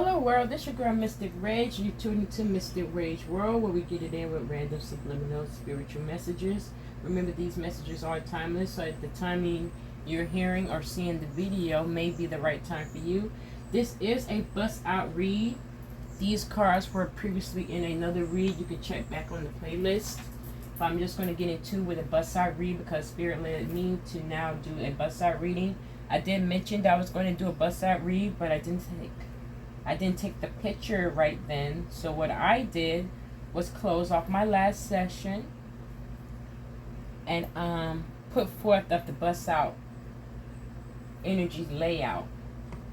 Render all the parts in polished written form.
Hello world, this your girl Mystic Rage. You tuned into Mystic Rage World, where we get it in with random subliminal spiritual messages. Remember, these messages are timeless, so at the timing you're hearing or seeing the video may be the right time for you. This is a bust out read. These cards were previously in another read. You can check back on the playlist. But I'm just going to get into with a bust out read because Spirit led me to now do a bust out reading. I did mention that I was going to do a bust out read, but I didn't take the picture right then. So what I did was close off my last session and put forth of the bust out energy layout.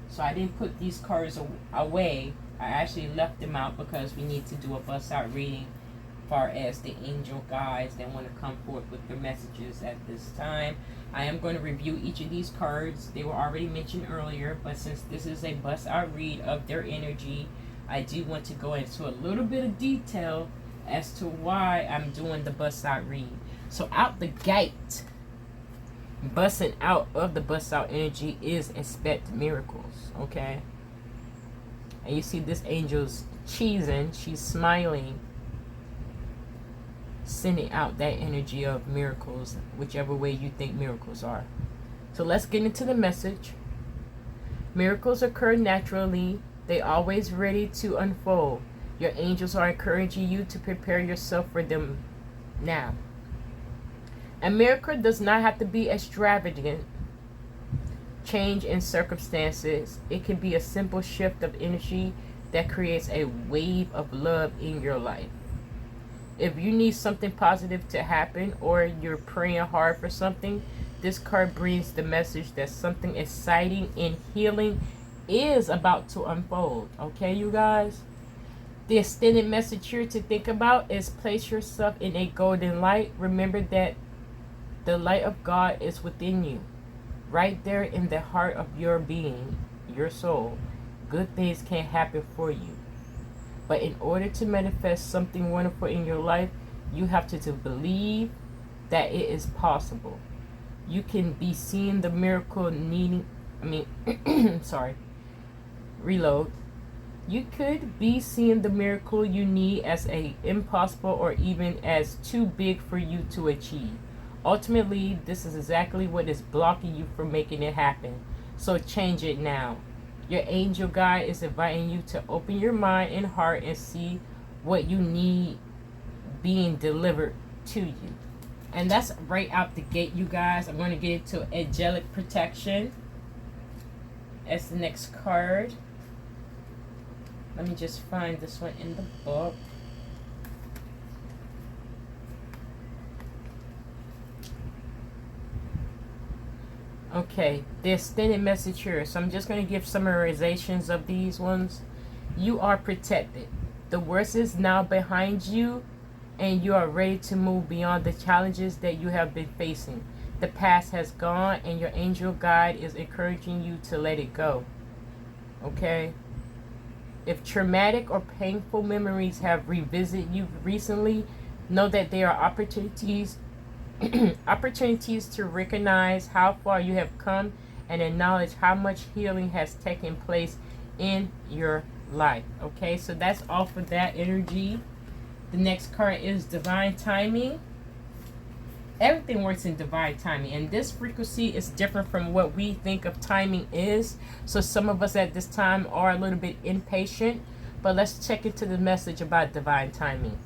So I didn't put these cards away. I actually left them out because we need to do a bust out reading as far as the angel guides that want to come forth with their messages at this time. I am going to review each of these cards. They were already mentioned earlier, but since this is a bust out read of their energy, I do want to go into a little bit of detail as to why I'm doing the bust out read. So out the gate, busting out of the bust out energy is expect miracles, okay? And you see this angel's cheesing, she's smiling, sending out that energy of miracles, whichever way you think miracles are. So let's get into the message. Miracles occur naturally. They always ready to unfold. Your angels are encouraging you to prepare yourself for them now. A miracle does not have to be extravagant change in circumstances. It can be a simple shift of energy that creates a wave of love in your life. If you need something positive to happen or you're praying hard for something, this card brings the message that something exciting and healing is about to unfold. Okay, you guys? The extended message here to think about is place yourself in a golden light. Remember that the light of God is within you, right there in the heart of your being, your soul. Good things can happen for you. But in order to manifest something wonderful in your life, you have to believe that it is possible. You can be seeing the miracle reload. You could be seeing the miracle you need as a impossible or even as too big for you to achieve. Ultimately, this is exactly what is blocking you from making it happen. So change it now. Your angel guide is inviting you to open your mind and heart and see what you need being delivered to you. And that's right out the gate, you guys. I'm going to get into angelic protection as the next card. Let me just find this one in the book. Okay, the extended message here. So I'm just going to give summarizations of these ones. You are protected. The worst is now behind you, and you are ready to move beyond the challenges that you have been facing. The past has gone, and your angel guide is encouraging you to let it go. Okay? If traumatic or painful memories have revisited you recently, know that there are opportunities to recognize how far you have come and acknowledge how much healing has taken place in your life. Okay, so that's all for that energy. The next card is divine timing. Everything works in divine timing, and this frequency is different from what we think of timing is. So some of us at this time are a little bit impatient, but let's check into the message about divine timing.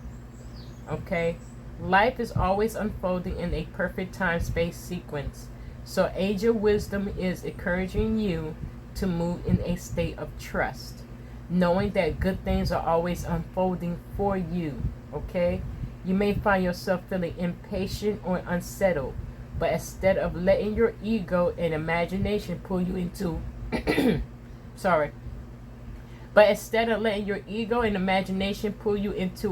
Okay, life is always unfolding in a perfect time-space sequence. So angel wisdom is encouraging you to move in a state of trust, knowing that good things are always unfolding for you. Okay, you may find yourself feeling impatient or unsettled, but instead of letting your ego and imagination pull you into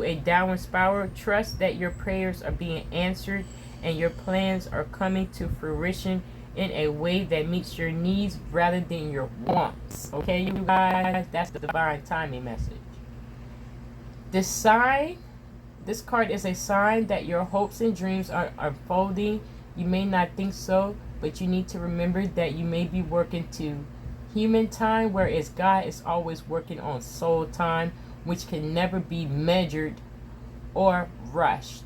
a downward spiral, trust that your prayers are being answered and your plans are coming to fruition in a way that meets your needs rather than your wants. Okay, you guys, that's the divine timing message. This card is a sign that your hopes and dreams are unfolding. You may not think so, but you need to remember that you may be working to human time, whereas God is always working on soul time, which can never be measured or rushed.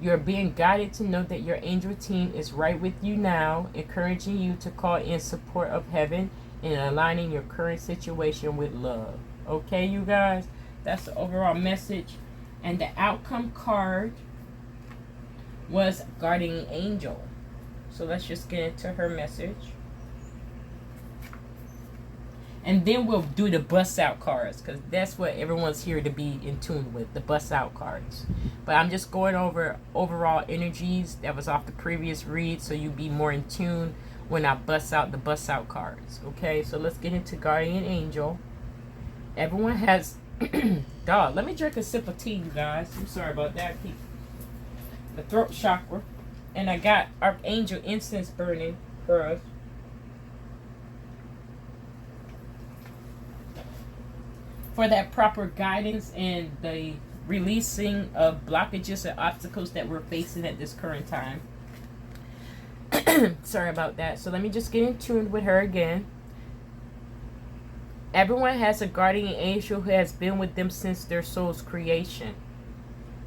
You're being guided to know that your angel team is right with you now, encouraging you to call in support of heaven and aligning your current situation with love. Okay, you guys? That's the overall message. And the outcome card was Guardian Angel. So let's just get into her message. And then we'll do the bust out cards, because that's what everyone's here to be in tune with, the bust out cards. But I'm just going over overall energies that was off the previous read, so you be more in tune when I bust out the bust out cards. Okay, so let's get into Guardian Angel. Everyone has dog, let me drink a sip of tea, you guys. I'm sorry about that. The throat chakra. And I got Archangel incense burning for us. For that proper guidance and the releasing of blockages and obstacles that we're facing at this current time. Sorry about that. So let me just get in tune with her again. Everyone has a guardian angel who has been with them since their soul's creation.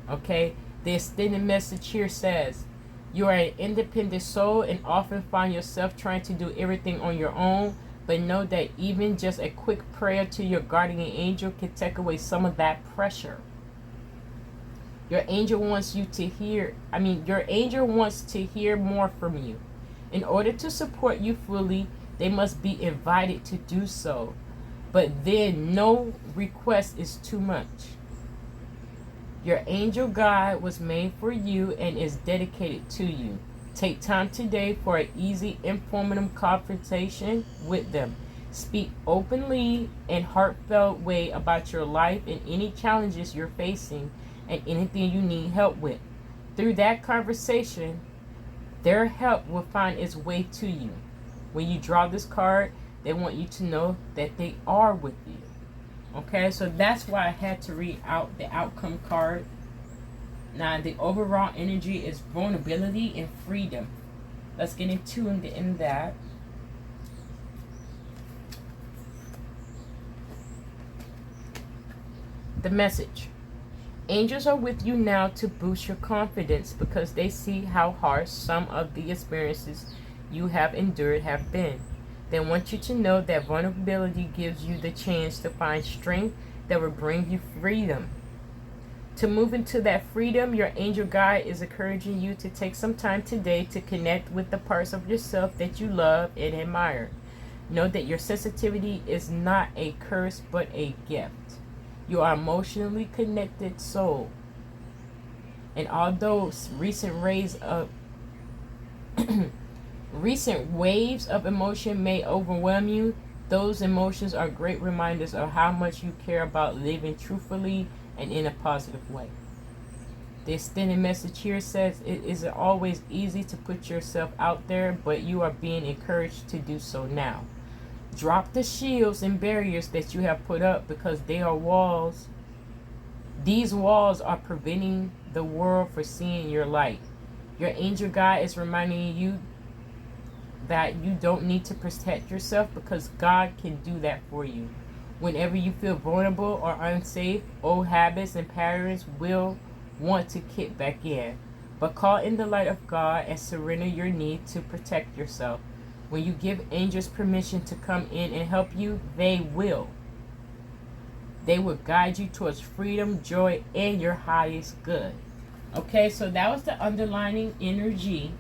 Okay? The extended message here says, you are an independent soul and often find yourself trying to do everything on your own, but know that even just a quick prayer to your guardian angel can take away some of that pressure. Your angel wants you to hear, your angel wants to hear more from you. In order to support you fully, they must be invited to do so. But then no request is too much. Your angel guide was made for you and is dedicated to you. Take time today for an easy, informative confrontation with them. Speak openly and heartfelt way about your life and any challenges you're facing and anything you need help with. Through that conversation, their help will find its way to you. When you draw this card, they want you to know that they are with you. Okay, so that's why I had to read out the outcome card. Now, the overall energy is vulnerability and freedom. Let's get into in that. The message. Angels are with you now to boost your confidence because they see how harsh some of the experiences you have endured have been. They want you to know that vulnerability gives you the chance to find strength that will bring you freedom. To move into that freedom, your angel guide is encouraging you to take some time today to connect with the parts of yourself that you love and admire. Know that your sensitivity is not a curse but a gift. You are emotionally connected soul. And although recent waves of emotion may overwhelm you, those emotions are great reminders of how much you care about living truthfully and in a positive way. The extended message here says it isn't always easy to put yourself out there, but you are being encouraged to do so now. Drop the shields and barriers that you have put up because they are walls. These walls are preventing the world from seeing your light. Your angel guide is reminding you that you don't need to protect yourself because God can do that for you. Whenever you feel vulnerable or unsafe, old habits and patterns will want to kick back in. But call in the light of God and surrender your need to protect yourself. When you give angels permission to come in and help you, they will. They will guide you towards freedom, joy, and your highest good. Okay, so that was the underlining energy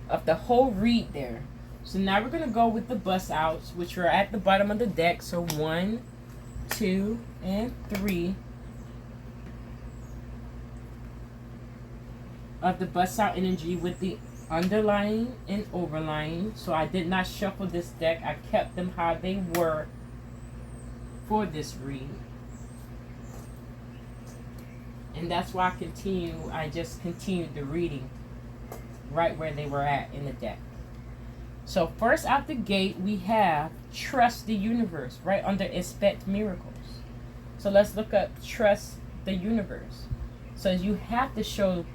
of the whole read there. So now we're going to go with the bust outs, which are at the bottom of the deck. So 1, 2, and 3 of the bust out energy with the underlying and overlying. So I did not shuffle this deck. I kept them how they were for this read. And that's why I just continued the reading right where they were at in the deck. So first out the gate, we have trust the universe, right under expect miracles. So let's look up trust the universe. So you have to show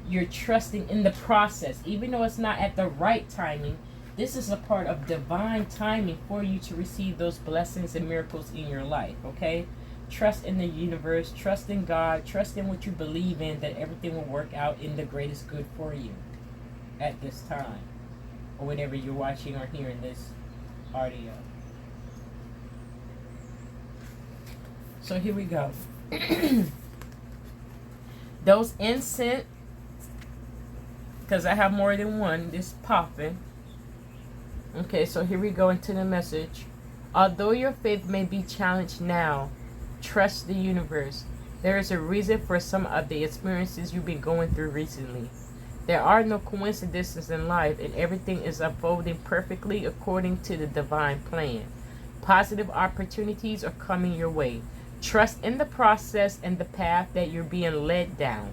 you're trusting in the process. Even though it's not at the right timing, This is a part of divine timing for you to receive those blessings and miracles in your life, okay? Trust in the universe, trust in God, trust in what you believe in, that everything will work out in the greatest good for you at this time, or whenever you're watching or hearing this audio. So here we go. Those incense, because I have more than one, this popping. Okay, so here we go into the message. Although your faith may be challenged now, trust the universe. There is a reason for some of the experiences you've been going through recently. There are no coincidences in life, and everything is unfolding perfectly according to the divine plan. Positive opportunities are coming your way. Trust in the process and the path that you're being led down.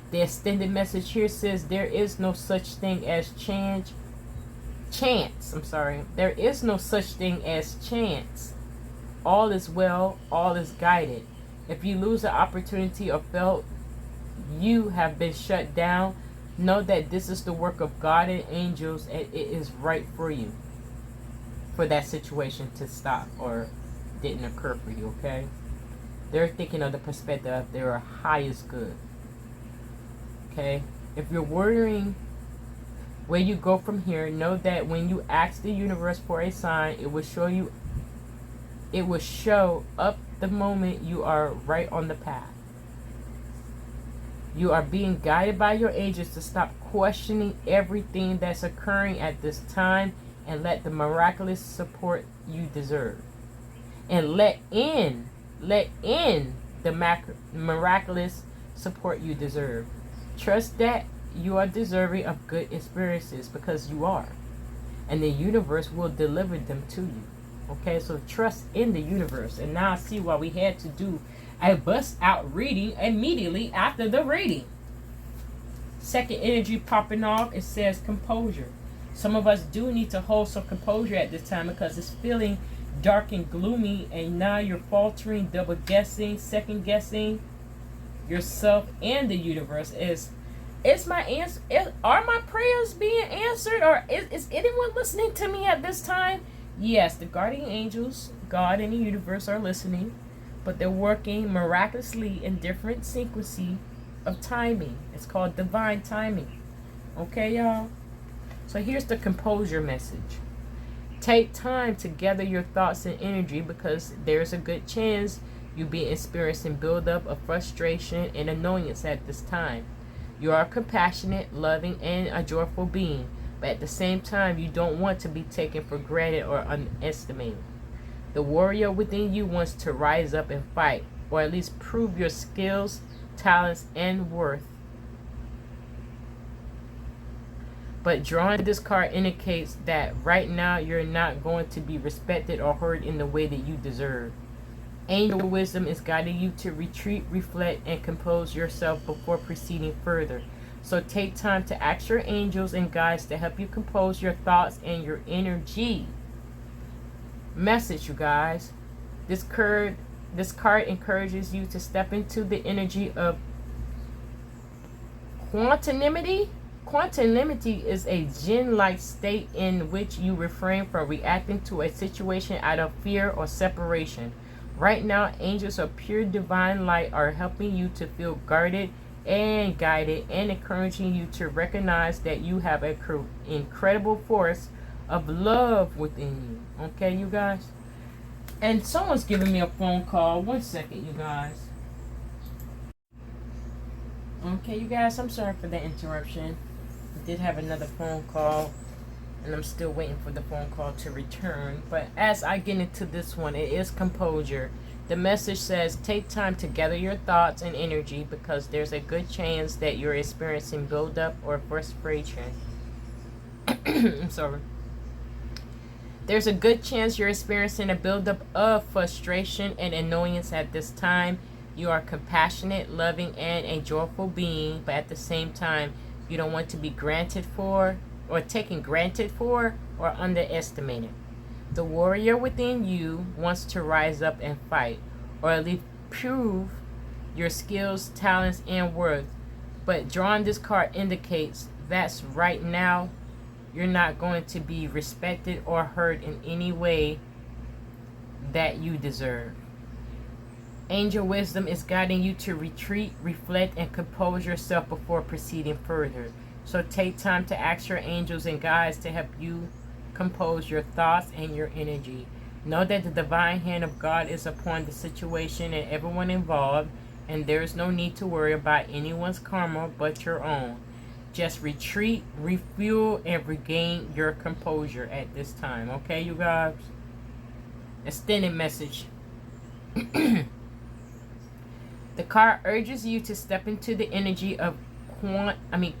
The extended message here says there is no such thing as chance. There is no such thing as chance. All is well, all is guided. If you lose an opportunity or felt you have been shut down, know that this is the work of God and angels, and it is right for you, for that situation to stop or didn't occur for you, okay? They're thinking of the perspective of their highest good. Okay? If you're wondering where you go from here, know that when you ask the universe for a sign, it will show up the moment you are right on the path. You are being guided by your angels to stop questioning everything that's occurring at this time and let the miraculous support you deserve. And let in the miraculous support you deserve. Trust that you are deserving of good experiences, because you are. And the universe will deliver them to you. Okay, so trust in the universe. And now I see why we had to do a bust out reading immediately after the reading. Second energy popping off, it says composure. Some of us do need to hold some composure at this time, because it's feeling dark and gloomy, and now you're faltering, double guessing, second guessing yourself and the universe. Is my answer, are my prayers being answered, or is anyone listening to me at this time? Yes, the guardian angels, God and the universe are listening, but they're working miraculously in different sequences of timing. It's called divine timing. Okay, y'all? So here's the composure message. Take time to gather your thoughts and energy, because there's a good chance you'll be experiencing buildup of frustration and annoyance at this time. You are a compassionate, loving, and a joyful being, but at the same time, you don't want to be taken for granted or underestimated. The warrior within you wants to rise up and fight, or at least prove your skills, talents, and worth. But drawing this card indicates that right now you're not going to be respected or heard in the way that you deserve. Angel wisdom is guiding you to retreat, reflect, and compose yourself before proceeding further. So take time to ask your angels and guides to help you compose your thoughts and your energy. Message, you guys. This card encourages you to step into the energy of quantumity. Quantumity is a Zen-like state in which you refrain from reacting to a situation out of fear or separation. Right now, angels of pure divine light are helping you to feel guarded and guided, and encouraging you to recognize that you have an incredible force of love within you. Okay, you guys? And someone's giving me a phone call. 1 second, you guys. Okay, you guys, I'm sorry for the interruption. I did have another phone call, and I'm still waiting for the phone call to return. But as I get into this one, it is composure. The message says, take time to gather your thoughts and energy, because there's a good chance that you're experiencing buildup or frustration. I'm sorry. There's a good chance you're experiencing a buildup of frustration and annoyance at this time. You are compassionate, loving, and a joyful being, but at the same time, you don't want to be granted for or taken granted for or underestimated. The warrior within you wants to rise up and fight, or at least prove your skills, talents, and worth. But drawing this card indicates that's right now you're not going to be respected or heard in any way that you deserve. Angel wisdom is guiding you to retreat, reflect, and compose yourself before proceeding further. So take time to ask your angels and guides to help you compose your thoughts and your energy. Know that the divine hand of God is upon the situation and everyone involved, and there is no need to worry about anyone's karma but your own. Just retreat, refuel, and regain your composure at this time. Okay, you guys? Extended message. The card urges you to step into the energy of quantumity.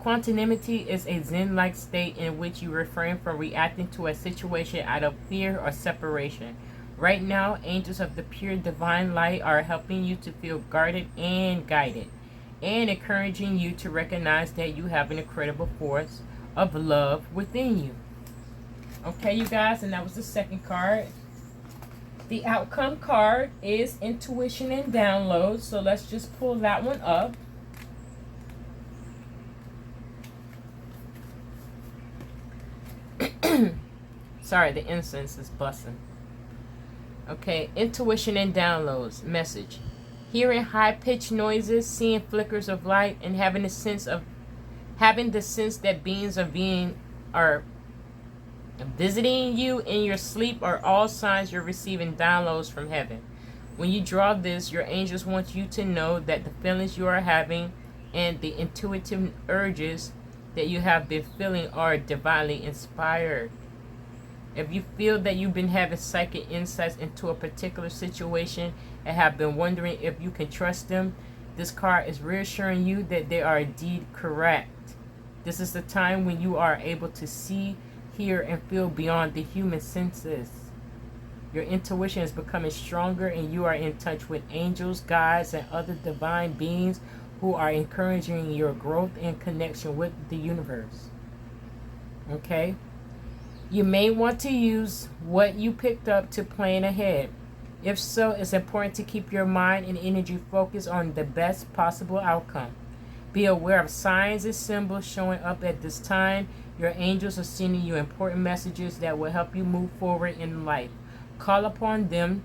Quantumity is a Zen-like state in which you refrain from reacting to a situation out of fear or separation. Right now, angels of the pure divine light are helping you to feel guarded and guided, and encouraging you to recognize that you have an incredible force of love within you. Okay, you guys, and that was the second card. The outcome card is intuition and download, so let's just pull that one up. Sorry, the incense is busting. Okay, intuition and downloads. Message. Hearing high-pitched noises, seeing flickers of light, and having the sense that beings are visiting you in your sleep are all signs you're receiving downloads from heaven. When you draw this, your angels want you to know that the feelings you are having and the intuitive urges that you have been feeling are divinely inspired. If you feel that you've been having psychic insights into a particular situation and have been wondering if you can trust them, this card is reassuring you that they are indeed correct. This is the time when you are able to see, hear, and feel beyond the human senses. Your intuition is becoming stronger and you are in touch with angels, guides, and other divine beings who are encouraging your growth and connection with the universe. Okay? You may want to use what you picked up to plan ahead. If so, it's important to keep your mind and energy focused on the best possible outcome. Be aware of signs and symbols showing up at this time. Your angels are sending you important messages that will help you move forward in life. Call upon them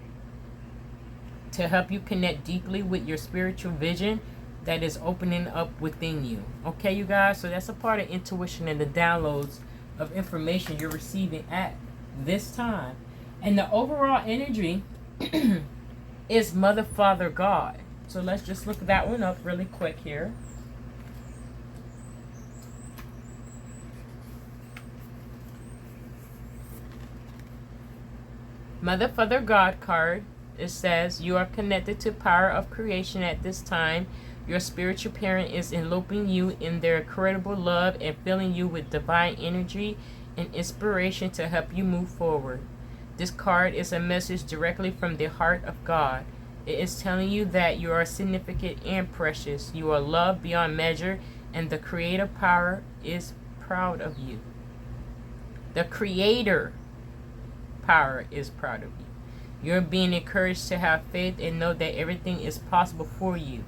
to help you connect deeply with your spiritual vision that is opening up within you. Okay, you guys? So that's a part of intuition and the downloads of information you're receiving at this time. And the overall energy is Mother, Father, God. So let's just look that one up really quick here. Mother, Father, God card. It says you are connected to power of creation at this time. Your spiritual parent is enveloping you in their incredible love and filling you with divine energy and inspiration to help you move forward. This card is a message directly from the heart of God. It is telling you that you are significant and precious. You are loved beyond measure, and the creative power is proud of you. The creator power is proud of you. You're being encouraged to have faith and know that everything is possible for you.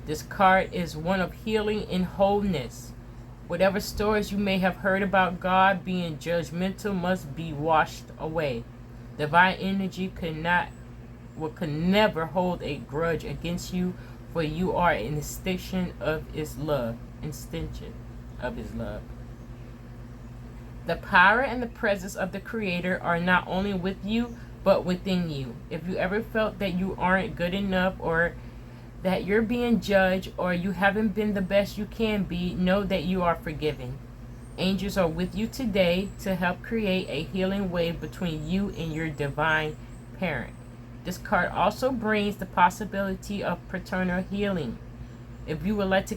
This card is one of healing and wholeness. Whatever stories you may have heard about God being judgmental must be washed away. Divine energy could never hold a grudge against you, for you are an extension of His love. The power and the presence of the Creator are not only with you, but within you. If you ever felt that you aren't good enough, or that you're being judged, or you haven't been the best you can be, know that you are forgiven. Angels are with you today to help create a healing wave between you and your divine parent. This card also brings the possibility of paternal healing. If you would like to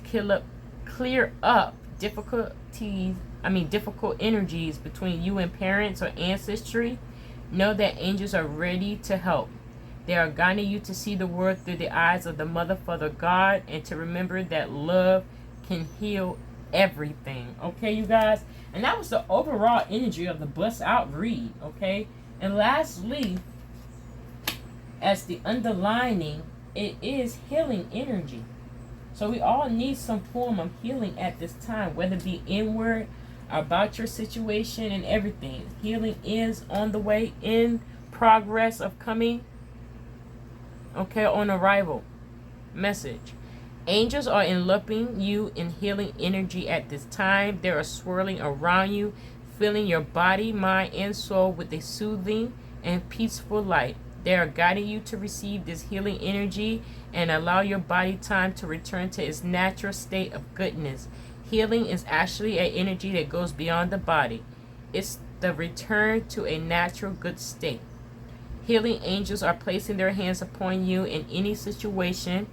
clear up difficult energies between you and parents or ancestry, know that angels are ready to help. They are guiding you to see the world through the eyes of the Mother, Father, God, and to remember that love can heal everything. Okay, you guys? And that was the overall energy of the Bust Out read. Okay? And lastly, as the underlining, it is healing energy. So we all need some form of healing at this time, whether it be inward, about your situation and everything. Healing is on the way, in progress of coming. Okay, on arrival. Message. Angels are enveloping you in healing energy at this time. They are swirling around you, filling your body, mind, and soul with a soothing and peaceful light. They are guiding you to receive this healing energy and allow your body time to return to its natural state of goodness. Healing is actually an energy that goes beyond the body. It's the return to a natural good state. Healing angels are placing their hands upon you in any situation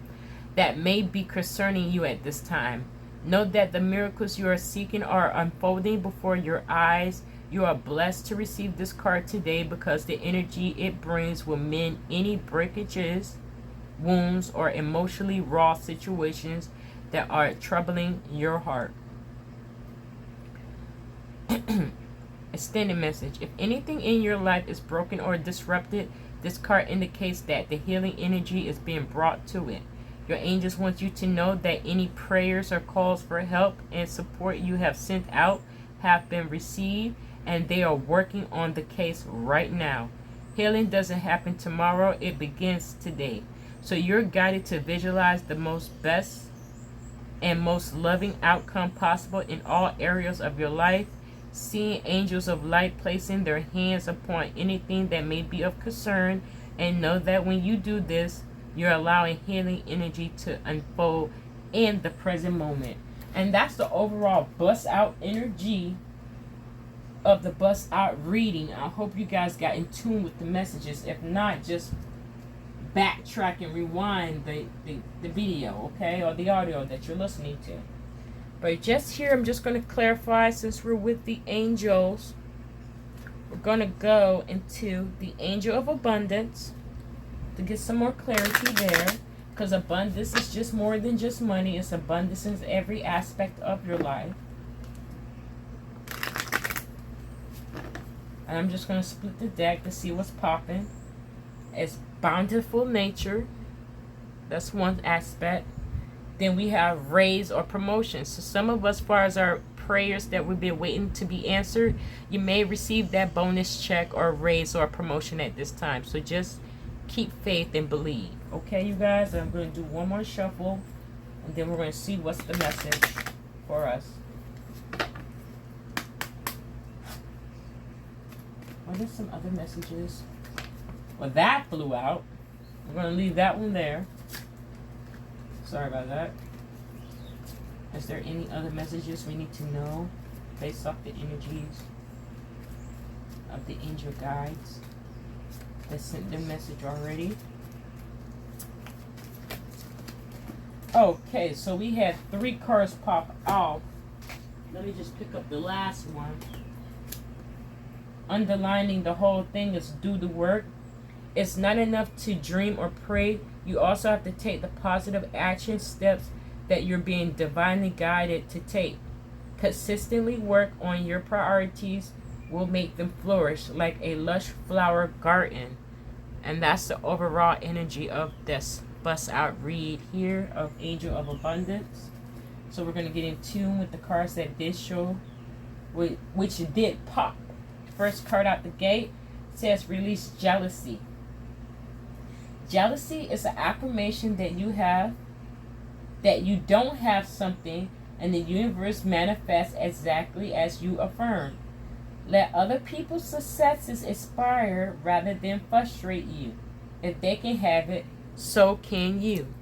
that may be concerning you at this time. Know that the miracles you are seeking are unfolding before your eyes. You are blessed to receive this card today because the energy it brings will mend any breakages, wounds, or emotionally raw situations that are troubling your heart. Extended message. If anything in your life is broken or disrupted, this card indicates that the healing energy is being brought to it. Your angels want you to know that any prayers or calls for help and support you have sent out have been received, and they are working on the case right now. Healing doesn't happen tomorrow, it begins today. So you're guided to visualize the best and most loving outcome possible in all areas of your life. Seeing angels of light placing their hands upon anything that may be of concern, and know that when you do this, you're allowing healing energy to unfold in the present moment. And that's the overall bust out energy of the bust out reading. I hope you guys got in tune with the messages. If not, just backtrack and rewind the video, okay, or the audio that you're listening to. But just here, I'm just going to clarify, since we're with the angels, we're going to go into the angel of abundance to get some more clarity there, because abundance is just more than just money. It's abundance in every aspect of your life. And I'm just going to split the deck to see what's popping. It's bountiful nature. That's one aspect. Then we have raise or promotion. So some of us, as far as our prayers that we've been waiting to be answered, you may receive that bonus check or raise or promotion at this time. So just keep faith and believe. Okay, you guys, I'm going to do one more shuffle, and then we're going to see what's the message for us. What are some other messages? Well, that flew out. We're going to leave that one there. Sorry about that. Is there any other messages we need to know based off the energies of the angel guides that sent their message already? Okay, so we had 3 cards pop off. Let me just pick up the last one. Underlining the whole thing is do the work. It's not enough to dream or pray. You also have to take the positive action steps that you're being divinely guided to take. Consistently work on your priorities will make them flourish like a lush flower garden. And that's the overall energy of this bust out read here of Angel of Abundance. So we're going to get in tune with the cards that did show, which did pop. First card out the gate says release jealousy. Jealousy is an affirmation that you have, that you don't have something, and the universe manifests exactly as you affirm. Let other people's successes inspire rather than frustrate you. If they can have it, so can you.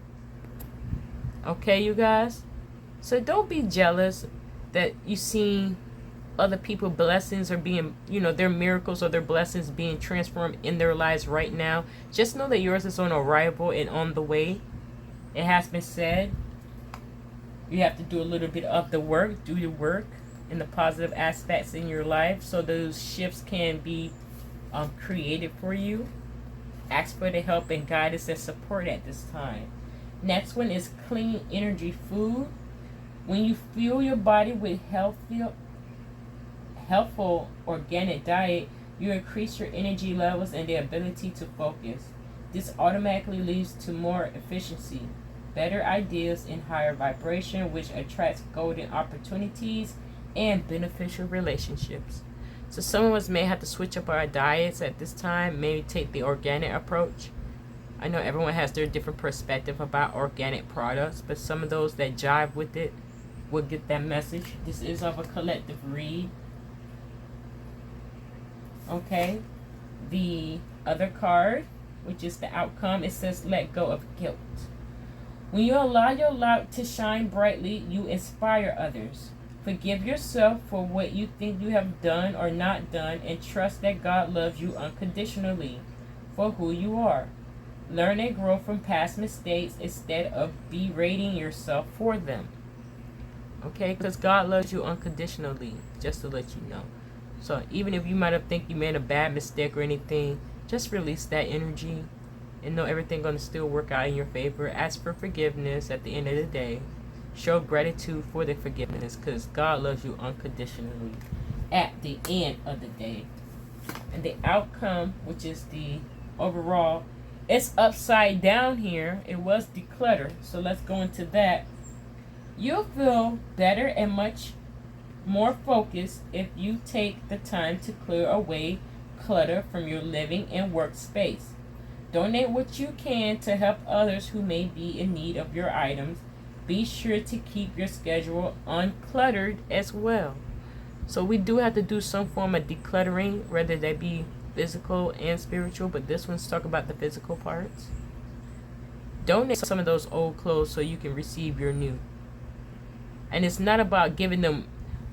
Okay, you guys? So don't be jealous that you see other people's blessings are being, their miracles or their blessings being transformed in their lives right now. Just know that yours is on arrival and on the way. It has been said. You have to do a little bit of the work, do the work in the positive aspects in your life so those shifts can be created for you. Ask for the help and guidance and support at this time. Next one is clean energy food. When you fuel your body with helpful organic diet, you increase your energy levels and the ability to focus. This automatically leads to more efficiency. better ideas and higher vibration, which attracts golden opportunities and beneficial relationships. So some of us may have to switch up our diets at this time, maybe take the organic approach. I know everyone has their different perspective about organic products, but some of those that jive with it will get that message. This is of a collective read. Okay, the other card, which is the outcome, it says let go of guilt. When you allow your light to shine brightly, you inspire others. Forgive yourself for what you think you have done or not done, and trust that God loves you unconditionally for who you are. Learn and grow from past mistakes instead of berating yourself for them. Okay, because God loves you unconditionally, just to let you know. So even if you might have think you made a bad mistake or anything, just release that energy and know everything's going to still work out in your favor. Ask for forgiveness at the end of the day. Show gratitude for the forgiveness, because God loves you unconditionally at the end of the day. And the outcome, which is the overall, it's upside down here. It was decluttered. So let's go into that. You'll feel better and much more focused if you take the time to clear away clutter from your living and workspace. Donate what you can to help others who may be in need of your items. Be sure to keep your schedule uncluttered as well. So we do have to do some form of decluttering, whether that be physical and spiritual, but this one's talking about the physical parts. Donate some of those old clothes so you can receive your new. And it's not about giving them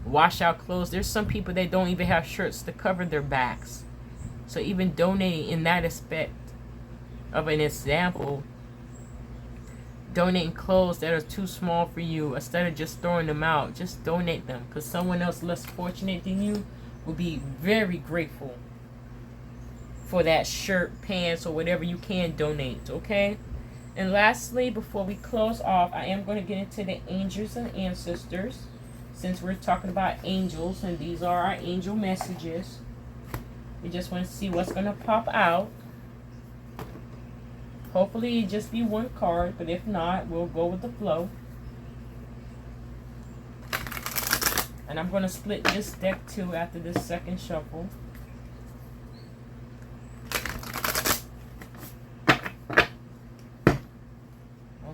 wash out clothes. There's some people that don't even have shirts to cover their backs. So even donating in that aspect of an example, donating clothes that are too small for you, instead of just throwing them out, just donate them, because someone else less fortunate than you will be very grateful for that shirt, pants, or whatever you can donate. Okay, and lastly, before we close off, I am going to get into the angels and ancestors, since we're talking about angels, and these are our angel messages. We just want to see what's going to pop out. Hopefully it just be one card, but if not, we'll go with the flow. And I'm going to split this deck too after this second shuffle.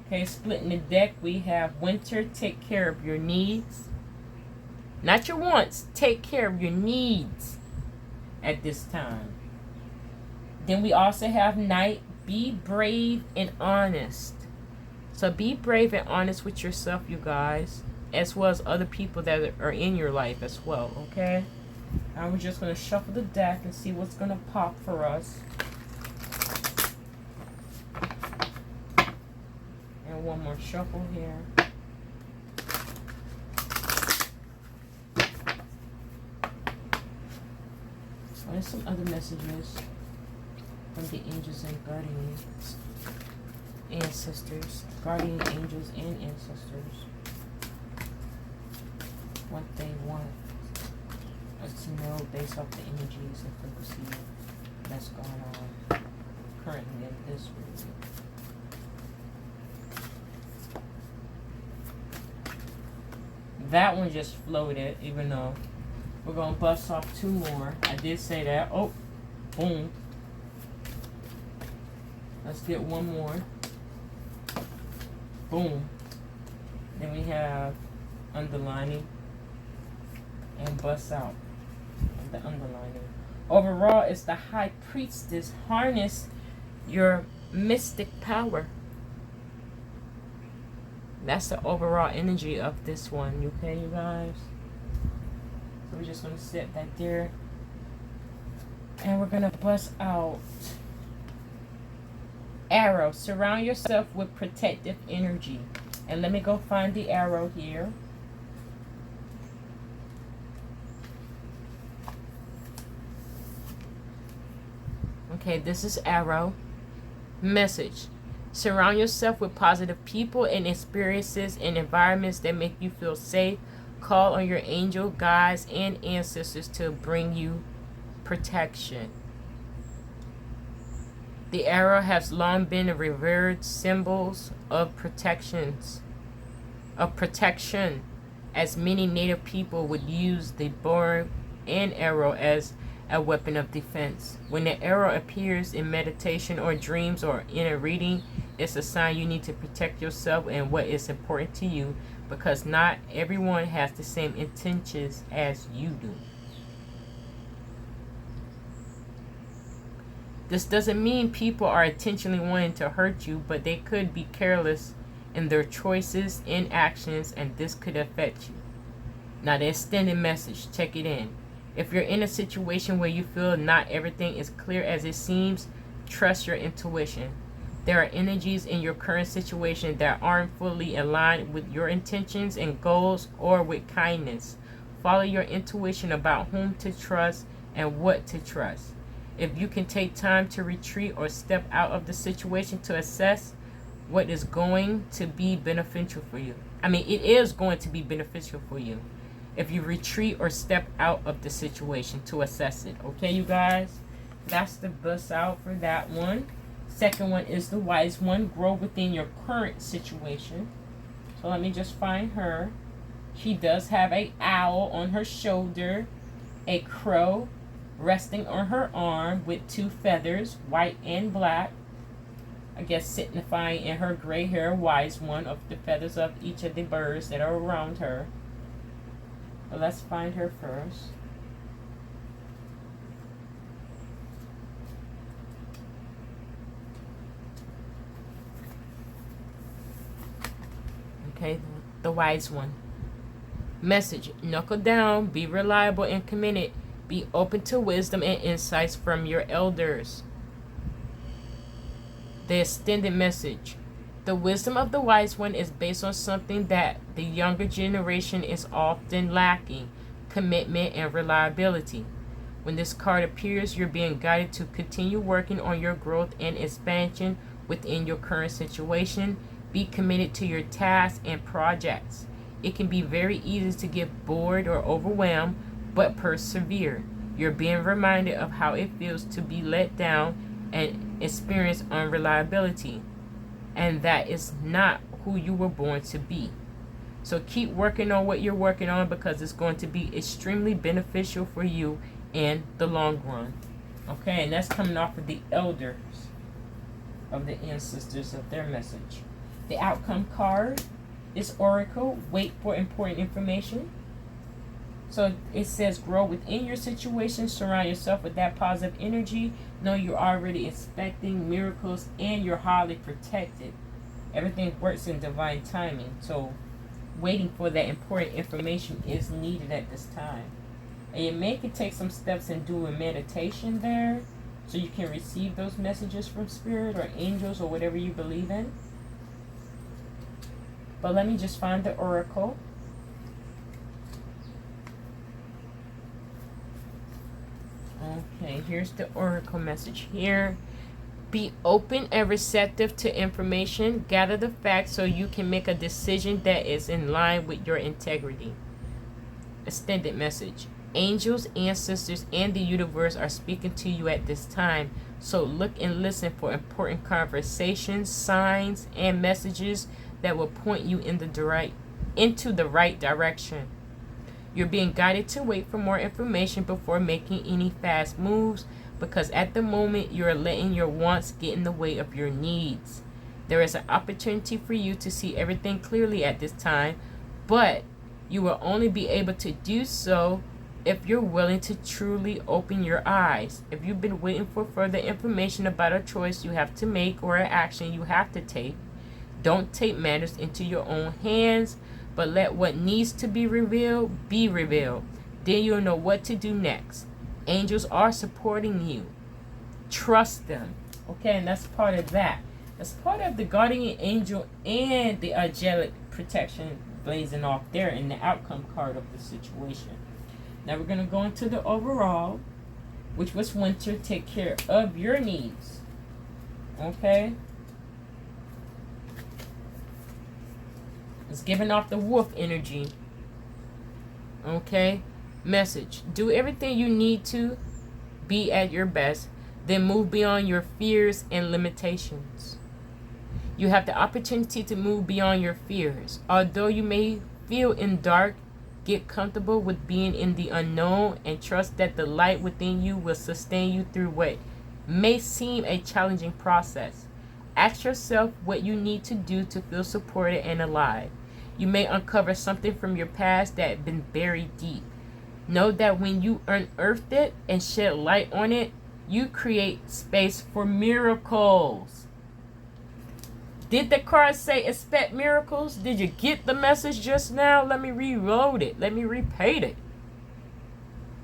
Okay, splitting the deck, we have winter, take care of your needs. Not your wants, take care of your needs at this time. Then we also have night, be brave and honest. So be brave and honest with yourself, you guys, as well as other people that are in your life as well, okay? Now we're just going to shuffle the deck and see what's going to pop for us. And one more shuffle here. There's some other messages from the angels and guardians, ancestors, guardian angels and ancestors. What they want us to know based off the energies and frequency that's going on currently in this reading. That one just floated, even though we're going to bust off two more. I did say that. Oh, boom. Let's get one more. Boom. Then we have underlining and bust out the underlining. Overall, it's the High Priestess. Harness your mystic power. That's the overall energy of this one, okay, you guys? So we're just going to set that there. And we're going to bust out arrow. Surround yourself with protective energy. And let me go find the arrow here. Okay, this is arrow. Message. Surround yourself with positive people and experiences and environments that make you feel safe. Call on your angel, guides, and ancestors to bring you protection. The arrow has long been a revered symbol of protection, as many native people would use the bow and arrow as a weapon of defense. When the arrow appears in meditation or dreams or in a reading, it's a sign you need to protect yourself and what is important to you, because not everyone has the same intentions as you do. This doesn't mean people are intentionally wanting to hurt you, but they could be careless in their choices and actions, and this could affect you. Now, the extended message, check it in. If you're in a situation where you feel not everything is clear as it seems, trust your intuition. There are energies in your current situation that aren't fully aligned with your intentions and goals or with kindness. Follow your intuition about whom to trust and what to trust. If you can take time to retreat or step out of the situation to assess what is going to be beneficial for you. It is going to be beneficial for you if you retreat or step out of the situation to assess it. Okay, you guys? That's the bust out for that one. Second one is the wise one. Grow within your current situation. So let me just find her. She does have an owl on her shoulder, a crow resting on her arm with two feathers, white and black. I guess signifying in her gray hair, wise one, of the feathers of each of the birds that are around her. But let's find her first. Okay, the wise one. Message: knuckle down, be reliable and committed. Be open to wisdom and insights from your elders. The extended message: the wisdom of the wise one is based on something that the younger generation is often lacking: commitment and reliability. When this card appears, you're being guided to continue working on your growth and expansion within your current situation. Be committed to your tasks and projects. It can be very easy to get bored or overwhelmed, but persevere. You're being reminded of how it feels to be let down and experience unreliability, and that is not who you were born to be. So keep working on what you're working on, because it's going to be extremely beneficial for you in the long run. Okay, and that's coming off of the elders of the ancestors of their message. The outcome card is Oracle. Wait for important information. So it says grow within your situation, surround yourself with that positive energy, know you're already expecting miracles, and you're highly protected. Everything works in divine timing. So waiting for that important information is needed at this time. And you may could take some steps and do a meditation there, so you can receive those messages from spirit or angels or whatever you believe in. But let me just find the oracle. Okay, here's the oracle message here. Be open and receptive to information. Gather the facts so you can make a decision that is in line with your integrity. Extended message. Angels, ancestors, and the universe are speaking to you at this time. So look and listen for important conversations, signs, and messages that will point you into the right direction. You're being guided to wait for more information before making any fast moves, because at the moment you're letting your wants get in the way of your needs. There is an opportunity for you to see everything clearly at this time, but you will only be able to do so if you're willing to truly open your eyes. If you've been waiting for further information about a choice you have to make or an action you have to take, don't take matters into your own hands, but let what needs to be revealed be revealed. Then you'll know what to do next. Angels are supporting you. Trust them. Okay, and that's part of that. That's part of the guardian angel and the angelic protection blazing off there in the outcome card of the situation. Now we're going to go into the overall, which was winter. Take care of your needs. Okay? It's giving off the wolf energy. Okay? Message. Do everything you need to be at your best. Then move beyond your fears and limitations. You have the opportunity to move beyond your fears. Although you may feel in dark, get comfortable with being in the unknown and trust that the light within you will sustain you through what may seem a challenging process. Ask yourself what you need to do to feel supported and alive. You may uncover something from your past that had been buried deep. Know that when you unearthed it and shed light on it, you create space for miracles. Did the card say expect miracles? Did you get the message just now? Let me reload it. Let me repeat it.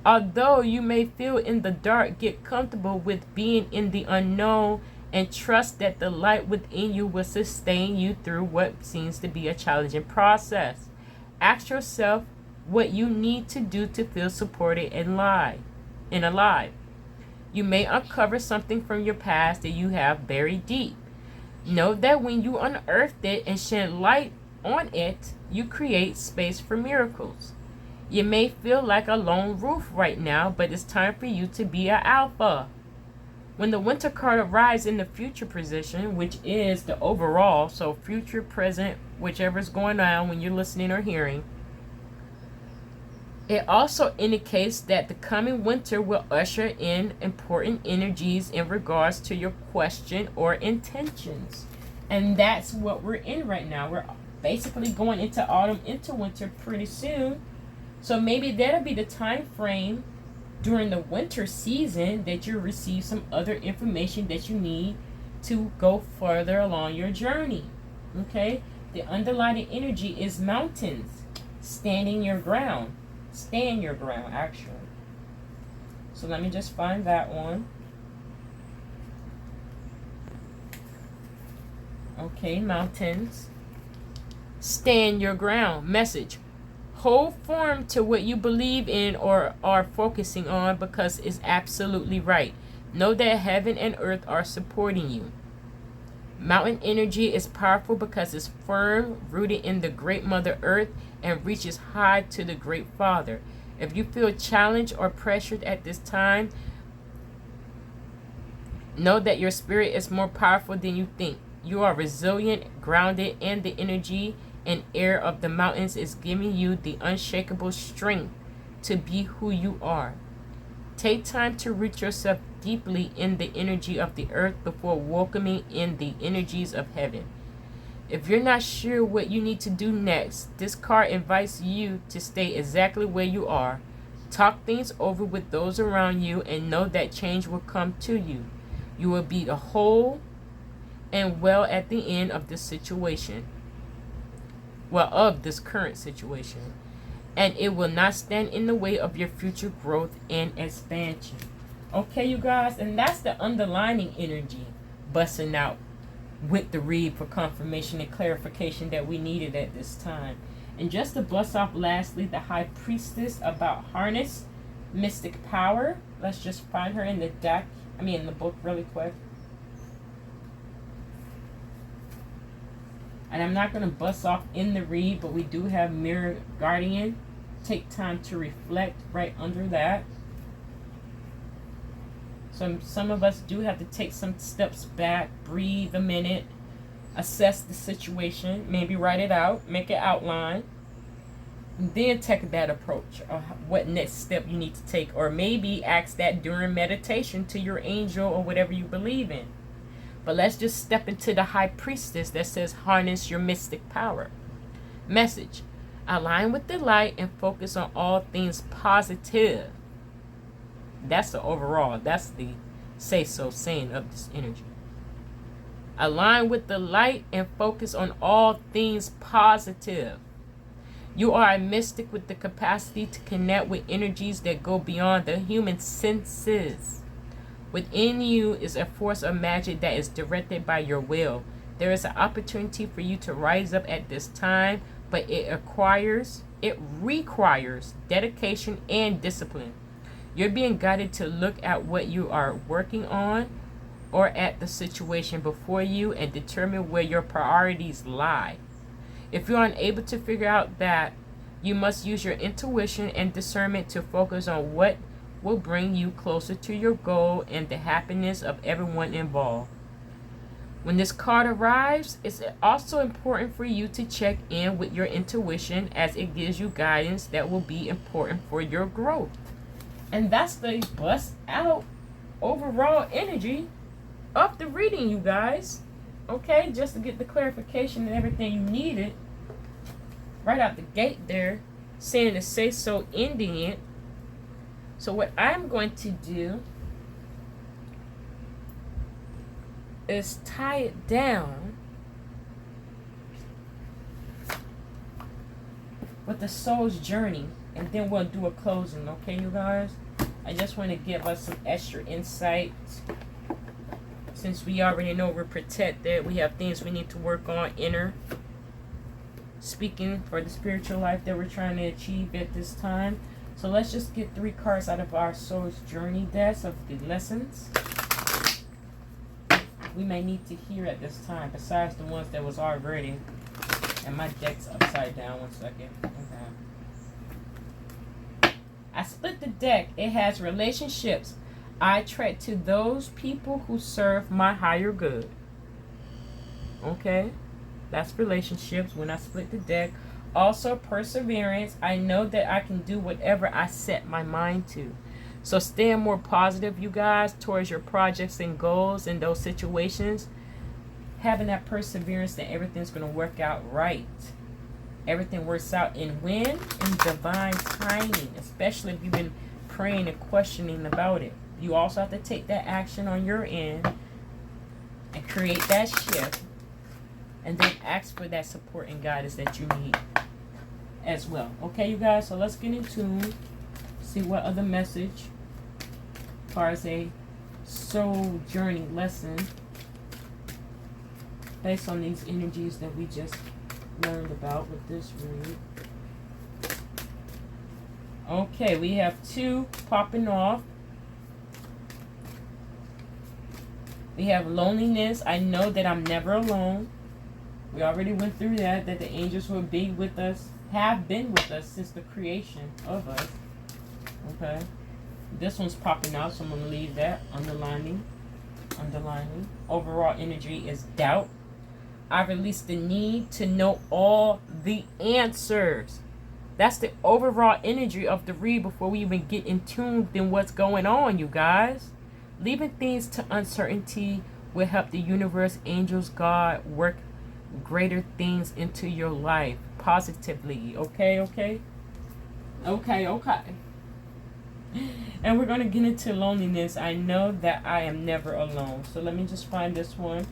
Although you may feel in the dark, get comfortable with being in the unknown and trust that the light within you will sustain you through what seems to be a challenging process. Ask yourself what you need to do to feel supported and alive. You may uncover something from your past that you have buried deep. Know that when you unearthed it and shed light on it, you create space for miracles. You may feel like a lone wolf right now, but it's time for you to be an alpha. When the winter card arrives in the future position, which is the overall, so future, present, whichever is going on when you're listening or hearing, it also indicates that the coming winter will usher in important energies in regards to your question or intentions. And that's what we're in right now. We're basically going into autumn, into winter pretty soon. So maybe that'll be the time frame during the winter season that you receive some other information that you need to go further along your journey. Okay? The underlying energy is mountains. Standing your ground. Stand your ground, actually. So let me just find that one. Okay, mountains. Stand your ground. Message. Hold firm to what you believe in or are focusing on because it's absolutely right. Know that heaven and earth are supporting you. Mountain energy is powerful because it's firm, rooted in the great Mother Earth, and reaches high to the Great Father. If you feel challenged or pressured at this time, know that your spirit is more powerful than you think. You are resilient, grounded, and the energy and air of the mountains is giving you the unshakable strength to be who you are. Take time to root yourself deeply in the energy of the earth before welcoming in the energies of heaven. If you're not sure what you need to do next, this card invites you to stay exactly where you are. Talk things over with those around you and know that change will come to you. You will be whole and well at the end of this situation. Well, of this current situation. And it will not stand in the way of your future growth and expansion. Okay, you guys, and that's the underlining energy busting out with the read for confirmation and clarification that we needed at this time. And just to bust off lastly, the High Priestess about harness mystic power. Let's just find her in the deck. In the book really quick. And I'm not going to bust off in the read, but we do have Mirror Guardian. Take time to reflect right under that. So some of us do have to take some steps back, breathe a minute, assess the situation, maybe write it out, make an outline, and then take that approach of what next step you need to take. Or maybe ask that during meditation to your angel or whatever you believe in. But let's just step into the High Priestess that says harness your mystic power. Message. Align with the light and focus on all things positive. That's the overall. That's the say-so saying of this energy. Align with the light and focus on all things positive. You are a mystic with the capacity to connect with energies that go beyond the human senses. Within you is a force of magic that is directed by your will. There is an opportunity for you to rise up at this time, but it requires dedication and discipline. You're being guided to look at what you are working on or at the situation before you and determine where your priorities lie. If you're unable to figure out that, you must use your intuition and discernment to focus on what will bring you closer to your goal and the happiness of everyone involved. When this card arrives, it's also important for you to check in with your intuition, as it gives you guidance that will be important for your growth. And that's the bust out overall energy of the reading, you guys. Okay, just to get the clarification and everything you needed right out the gate there, saying to say so, ending it. So what I'm going to do is tie it down with the soul's journey, and then we'll do a closing. Okay, you guys, I just want to give us some extra insight, since we already know we're protected. We have things we need to work on, inner speaking, for the spiritual life that we're trying to achieve at this time. So let's just get 3 cards out of our soul's journey deck of the lessons we may need to hear at this time, besides the ones that was already. And my deck's upside down. 1 second. Okay. I split the deck. It has relationships. I attract to those people who serve my higher good. Okay, that's relationships when I split the deck. Also perseverance. I know that I can do whatever I set my mind to. So staying more positive, you guys, towards your projects and goals in those situations. Having that perseverance that everything's going to work out right. Everything works out in when? In divine timing. Especially if you've been praying and questioning about it. You also have to take that action on your end and create that shift. And then ask for that support and guidance that you need as well. Okay, you guys, so let's get in tune. See what other message as far as a soul journey lesson based on these energies that we just learned about with this read. Okay, we have 2 popping off. We have loneliness. I know that I'm never alone. We already went through that the angels will be with us, have been with us since the creation of us. Okay. This one's popping out, so I'm going to leave that. Underlining. Overall energy is doubt. I release the need to know all the answers. That's the overall energy of the read before we even get in tune with what's going on, you guys. Leaving things to uncertainty will help the universe, angels, God work greater things into your life positively. Okay. And we're going to get into loneliness. I know that I am never alone. So let me just find this one.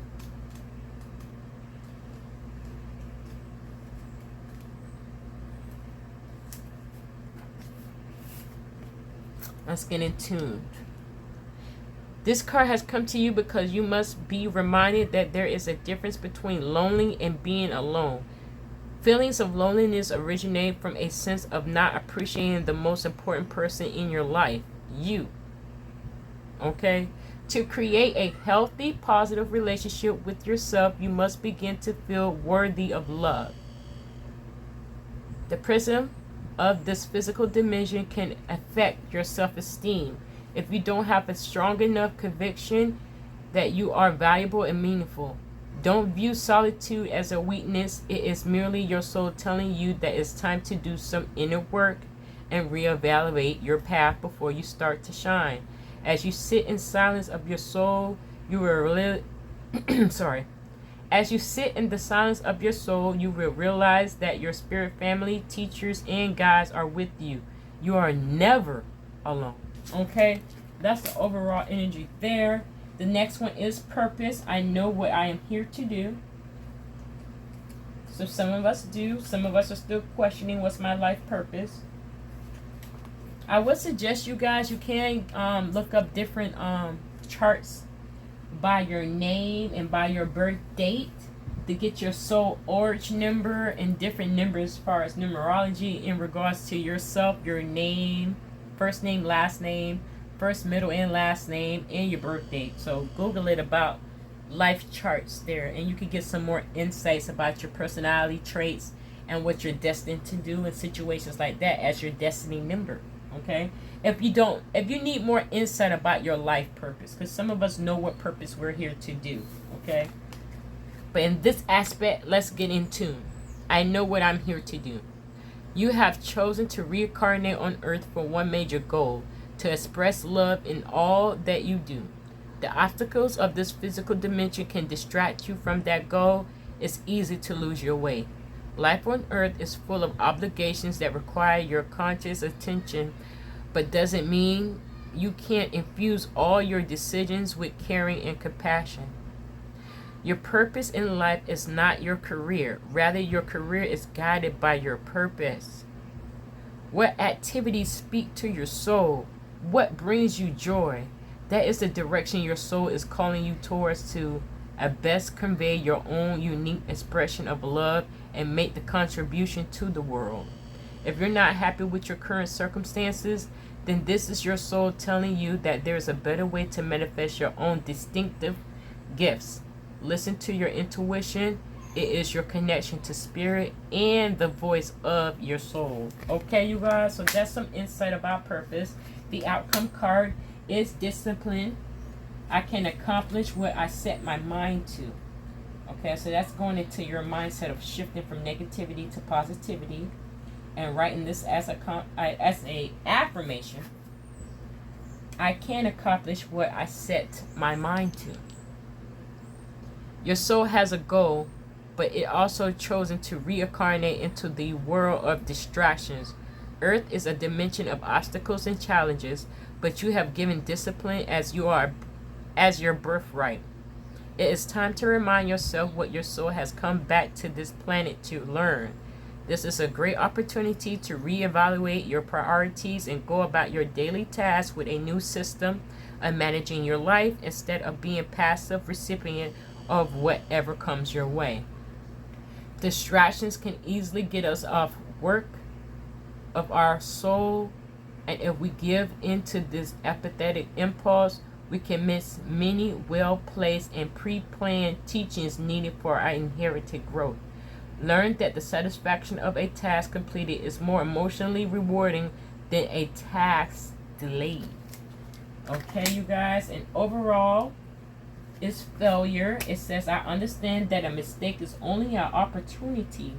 Let's get in tune. This card has come to you because you must be reminded that there is a difference between lonely and being alone. Feelings of loneliness originate from a sense of not appreciating the most important person in your life, you. Okay? To create a healthy, positive relationship with yourself, you must begin to feel worthy of love. The prism of this physical dimension can affect your self-esteem if you don't have a strong enough conviction that you are valuable and meaningful. Don't view solitude as a weakness. It is merely your soul telling you that it's time to do some inner work and reevaluate your path before you start to shine. As you sit in silence of your soul, you will As you sit in the silence of your soul, you will realize that your spirit family, teachers, and guides are with you. You are never alone. Okay, that's the overall energy there. The next one is purpose. I know what I am here to do. So some of us do. Some of us are still questioning what's my life purpose. I would suggest you guys, you can look up different charts by your name and by your birth date to get your soul origin number and different numbers as far as numerology in regards to yourself, your name, first name, last name, first, middle, and last name, and your birth date. So Google it about life charts there, and you can get some more insights about your personality traits and what you're destined to do in situations like that as your destiny number. Okay? If you need more insight about your life purpose, because some of us know what purpose we're here to do. Okay? But in this aspect, let's get in tune. I know what I'm here to do. You have chosen to reincarnate on earth for one major goal, to express love in all that you do. The obstacles of this physical dimension can distract you from that goal. It's easy to lose your way. Life on earth is full of obligations that require your conscious attention, but doesn't mean you can't infuse all your decisions with caring and compassion. Your purpose in life is not your career. Rather, your career is guided by your purpose. What activities speak to your soul? What brings you joy? That is the direction your soul is calling you towards to best convey your own unique expression of love and make the contribution to the world. If you're not happy with your current circumstances, then this is your soul telling you that there's a better way to manifest your own distinctive gifts. Listen to your intuition. It is your connection to spirit and the voice of your soul. Okay, you guys, so that's some insight about purpose. The outcome card is discipline. I can accomplish what I set my mind to. Okay, so that's going into your mindset of shifting from negativity to positivity, and writing this as a affirmation. I can accomplish what I set my mind to. Your soul has a goal, but it also chosen to reincarnate into the world of distractions. Earth is a dimension of obstacles and challenges, but you have given discipline as your birthright. It is time to remind yourself what your soul has come back to this planet to learn. This is a great opportunity to reevaluate your priorities and go about your daily tasks with a new system of managing your life instead of being passive recipient of whatever comes your way. Distractions can easily get us off work of our soul, and if we give into this apathetic impulse, we can miss many well-placed and pre-planned teachings needed for our inherited growth. Learn that the satisfaction of a task completed is more emotionally rewarding than a task delayed. Okay, you guys, and overall, is failure. It says, I understand that a mistake is only an opportunity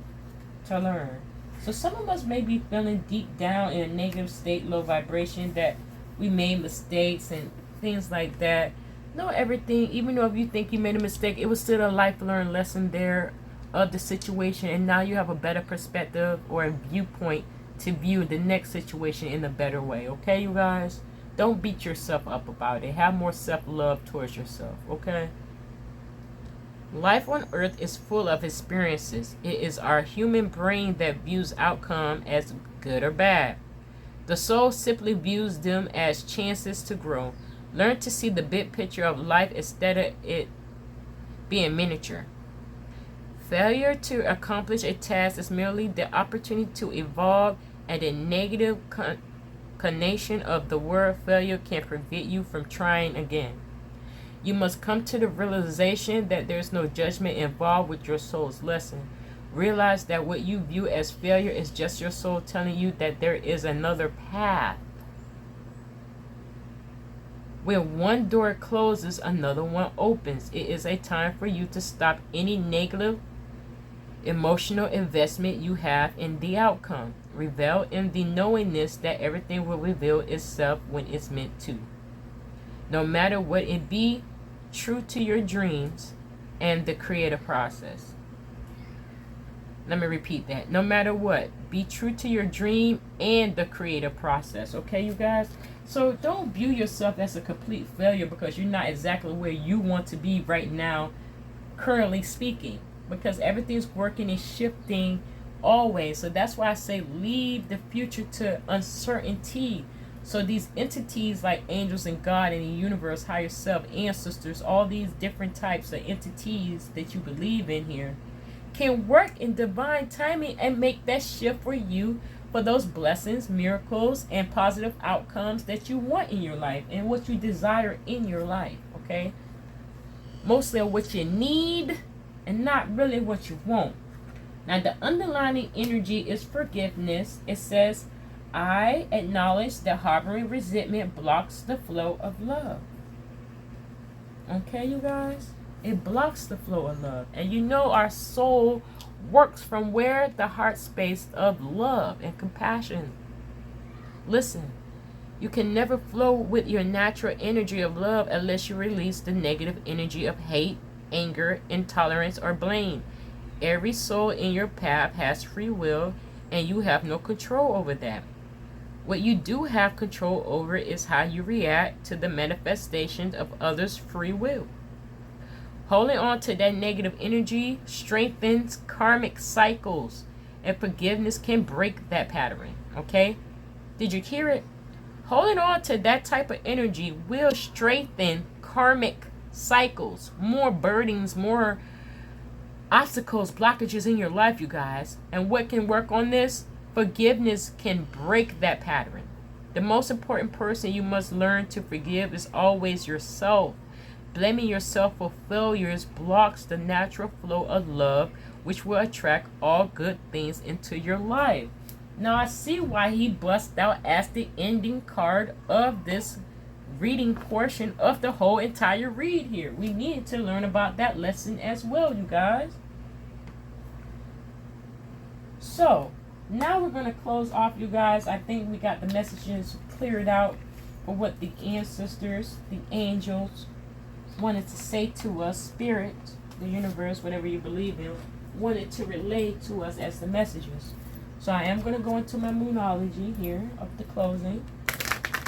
to learn. So some of us may be feeling deep down in a negative state, low vibration, that we made mistakes and things like that. Know everything, even though if you think you made a mistake, it was still a life learned lesson there of the situation, and now you have a better perspective or a viewpoint to view the next situation in a better way. Okay, you guys? Don't beat yourself up about it. Have more self-love towards yourself, okay? Life on earth is full of experiences. It is our human brain that views outcome as good or bad. The soul simply views them as chances to grow. Learn to see the big picture of life instead of it being miniature. Failure to accomplish a task is merely the opportunity to evolve, and the negative connotation of the word failure can prevent you from trying again. You must come to the realization that there's no judgment involved with your soul's lesson. Realize that what you view as failure is just your soul telling you that there is another path. When one door closes, another one opens. It is a time for you to stop any negative emotional investment you have in the outcome. Revel in the knowingness that everything will reveal itself when it's meant to. No matter what it be, true to your dreams and the creative process. Let me repeat that. No matter what, be true to your dream and the creative process. Okay, you guys? So don't view yourself as a complete failure because you're not exactly where you want to be right now, currently speaking. Because everything's working and shifting always. So that's why I say leave the future to uncertainty. So these entities like angels and God and the universe, higher self, ancestors, all these different types of entities that you believe in here can work in divine timing and make that shift for you, for those blessings, miracles, and positive outcomes that you want in your life and what you desire in your life. Okay? Mostly what you need and not really what you want. Now the underlying energy is forgiveness. It says, I acknowledge that harboring resentment blocks the flow of love. Okay, you guys? It blocks the flow of love. And you know our soul works from where? The heart space of love and compassion. Listen, you can never flow with your natural energy of love unless you release the negative energy of hate, anger, intolerance, or blame. Every soul in your path has free will, and you have no control over that. What you do have control over is how you react to the manifestations of others' free will. Holding on to that negative energy strengthens karmic cycles, and forgiveness can break that pattern. Okay? Did you hear it? Holding on to that type of energy will strengthen karmic cycles, more burdens, more obstacles, blockages in your life, you guys. And what can work on this? Forgiveness can break that pattern. The most important person you must learn to forgive is always yourself. Blaming yourself for failures blocks the natural flow of love, which will attract all good things into your life. Now I see why he busts out as the ending card of this reading portion of the whole entire read here. We need to learn about that lesson as well, you guys. So, now we're going to close off, you guys. I think we got the messages cleared out for what the ancestors, the angels, wanted to say to us. Spirit, the universe, whatever you believe in, wanted to relay to us as the messages. So I am going to go into my moonology here of the closing.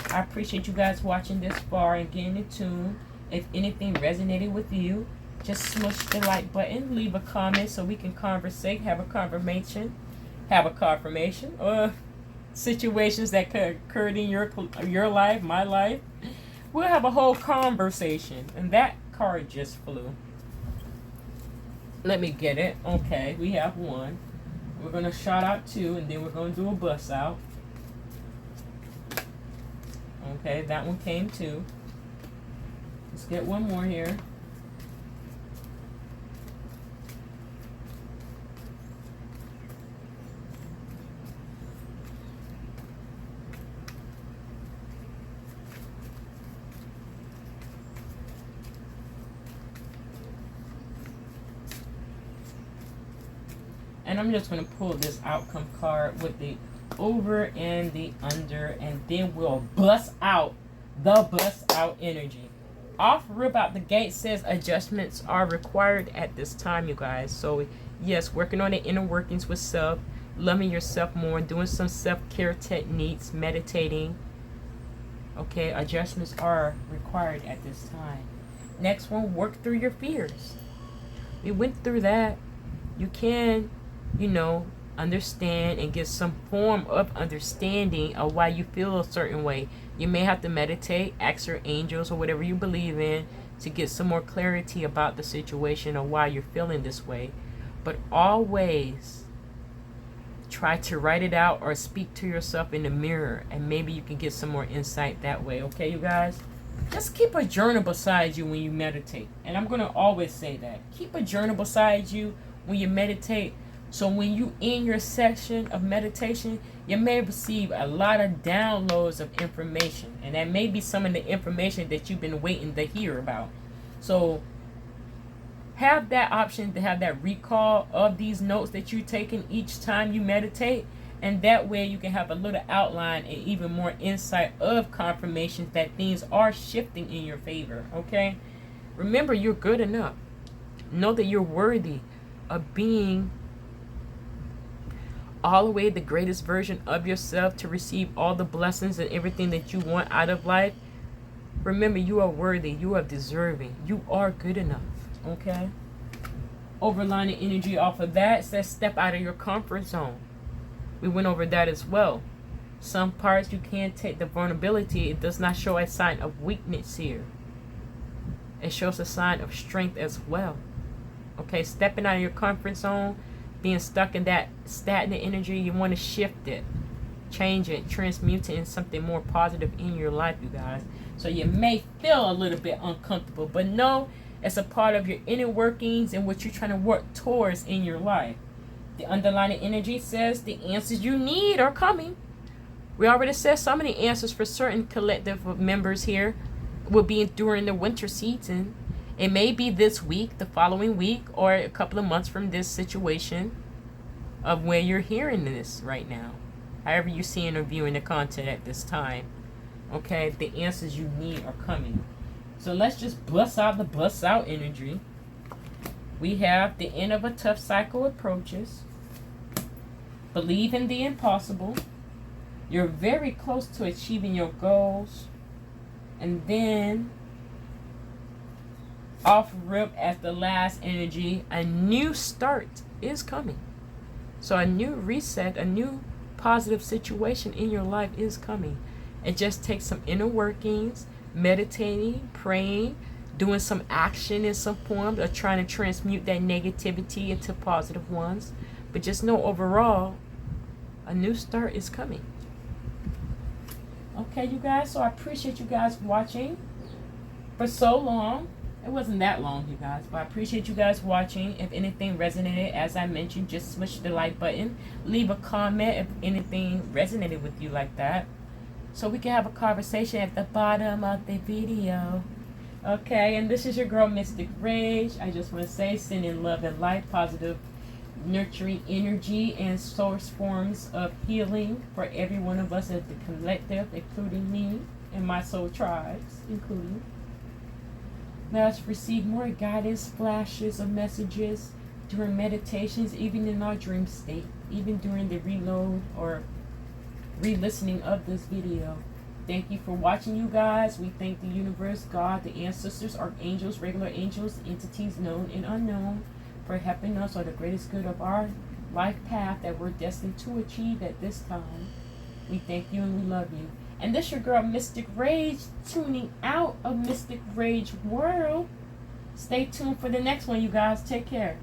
I appreciate you guys watching this far and getting in tune. If anything resonated with you, just smush the like button, leave a comment so we can conversate, have a confirmation of situations that occurred in your life, my life. We'll have a whole conversation. And that card just flew. Let me get it. Okay, we have one. We're going to shout out two, and then we're going to do a bust out. Okay, that one came too. Let's get one more here. And I'm just going to pull this outcome card with the over and the under, and then we'll bust out the bust out energy. Off rip out the gate says adjustments are required at this time, you guys. So yes, working on the inner workings with self, loving yourself more, doing some self-care techniques, meditating. Okay, adjustments are required at this time. Next one, work through your fears. We went through that. You can, understand and get some form of understanding of why you feel a certain way. You may have to meditate, ask your angels or whatever you believe in to get some more clarity about the situation or why you're feeling this way. But always try to write it out or speak to yourself in the mirror, and maybe you can get some more insight that way. Okay, you guys? Just keep a journal beside you when you meditate. And I'm going to always say that. Keep a journal beside you when you meditate. So when you in your section of meditation, you may receive a lot of downloads of information. And that may be some of the information that you've been waiting to hear about. So have that option to have that recall of these notes that you're taking each time you meditate. And that way you can have a little outline and even more insight of confirmations that things are shifting in your favor. Okay? Remember, you're good enough. Know that you're worthy of being all the way the greatest version of yourself, to receive all the blessings and everything that you want out of life. Remember, you are worthy. You are deserving. You are good enough. Okay? Overlining energy off of that says step out of your comfort zone. We went over that as well. Some parts you can't take the vulnerability. It does not show a sign of weakness here. It shows a sign of strength as well. Okay? Stepping out of your comfort zone, being stuck in that stagnant energy, you want to shift it, change it, transmute it in something more positive in your life, you guys. So you may feel a little bit uncomfortable, but no, it's a part of your inner workings and what you're trying to work towards in your life. The underlying energy says the answers you need are coming. We already said some of the answers for certain collective members here will be during the winter season. It may be this week, the following week, or a couple of months from this situation of where you're hearing this right now. However you're seeing or viewing the content at this time. Okay, the answers you need are coming. So let's just bust out the bust out energy. We have the end of a tough cycle approaches. Believe in the impossible. You're very close to achieving your goals. And then off rip at the last energy, a new start is coming. So a new reset, a new positive situation in your life is coming. It just takes some inner workings, meditating, praying, doing some action in some form, or trying to transmute that negativity into positive ones. But just know overall, a new start is coming. Okay, you guys, so I appreciate you guys watching for so long. It wasn't that long, you guys, but I appreciate you guys watching. If anything resonated, as I mentioned, just smash the like button. Leave a comment if anything resonated with you like that, so we can have a conversation at the bottom of the video. Okay, and this is your girl, Mystic Rage. I just want to say, send in love and light, positive, nurturing energy, and source forms of healing for every one of us as the collective, including me and my soul tribes, including. Let us receive more guidance, flashes of messages during meditations, even in our dream state, even during the reload or re-listening of this video. Thank you for watching, you guys. We thank the universe, God, the ancestors, archangels, regular angels, entities known and unknown, for helping us on the greatest good of our life path that we're destined to achieve at this time. We thank you and we love you. And this your girl, Mystic Rage, tuning out of Mystic Rage World. Stay tuned for the next one, you guys. Take care.